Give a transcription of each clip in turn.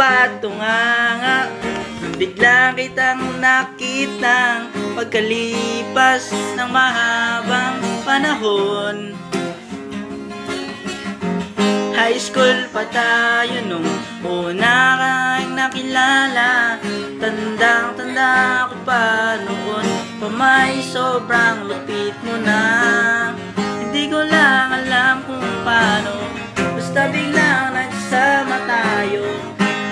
Napatunganga, bigla kitang nakitang pagkalipas ng mahabang panahon. High school pa tayo nung una kang nakilala. Tandang-tanda ko pa noon, pamay sobrang lupit mo na. Hindi ko lang alam kung paano, basta biglang nagsama tayo.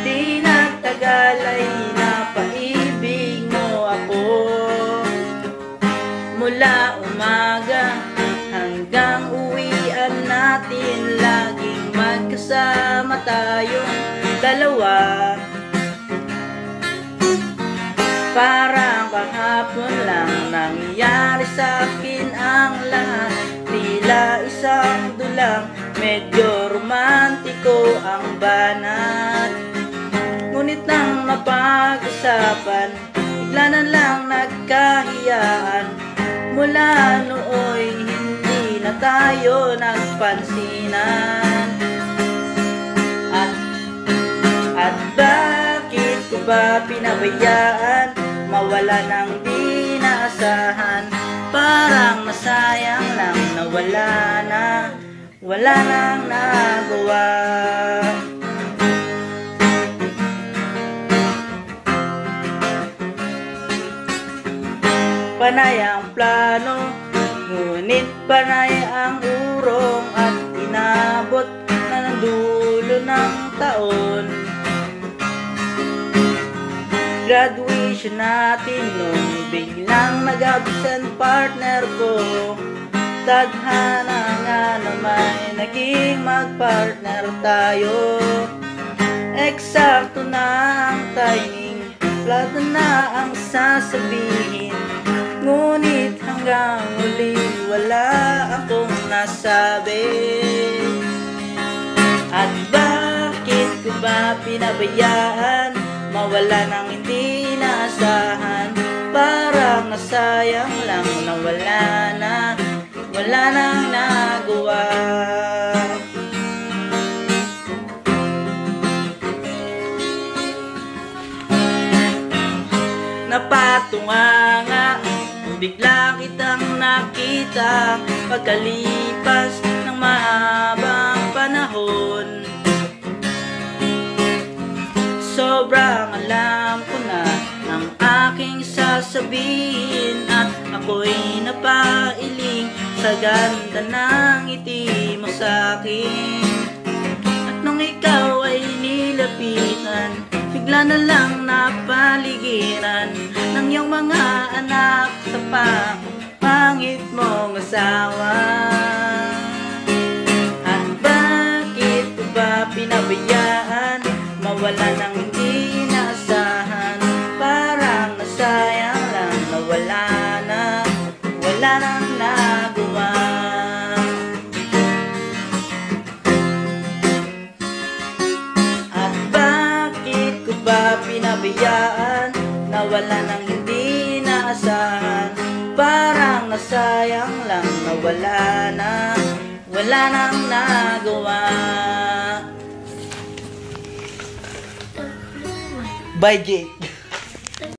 Di nagtagal ay napaibig mo ako. Mula umaga hanggang uwian natin, laging magkasama tayong dalawa. Parang kahapon lang nangyari sa akin ang lahat. Tila isang dulang, medyo romantiko ang banat. Ngunit nang mapag-usapan, bigla na lang nagkahiyaan. Mula nooy hindi na tayo nagpansinan. At bakit ko ba pinabayaan, mawala ng di naasahan? Parang nasayang lang na wala nang nagawa. Panay ang plano, ngunit panay ang urong, at inabot na ng dulo ng taon. Graduation natin nung biglang nag-absent partner ko. Tadhana nga naman naging mag-partner tayo. Eksakto na ang timing, plato na ang sasabihin. Ngunit hanggang uli wala akong nasabi. At bakit ko ba pinabayaan, mawala nang hindi naasahan? Parang nasayang lang na wala nang nagawa. Napatunganga, bigla kitang nakita pagkalipas ng mahabang panahon. Sobrang alam ko na ang aking sasabihin, at ako'y napailing sa ganda ng ngiti mo sa'kin. At nung ikaw ay nilapitan, bigla na lang napaligiran ng iyong mga anak sa pangit mong asawa. At bakit ko ba pinabayaan, mawala nang hindi naasahan? Parang nasayang lang na wala nang nagawa. At bakit ko ba pinabayaan, na wala nang hindi naasahan? Parang nasayang lang na wala nang nagawa. By J.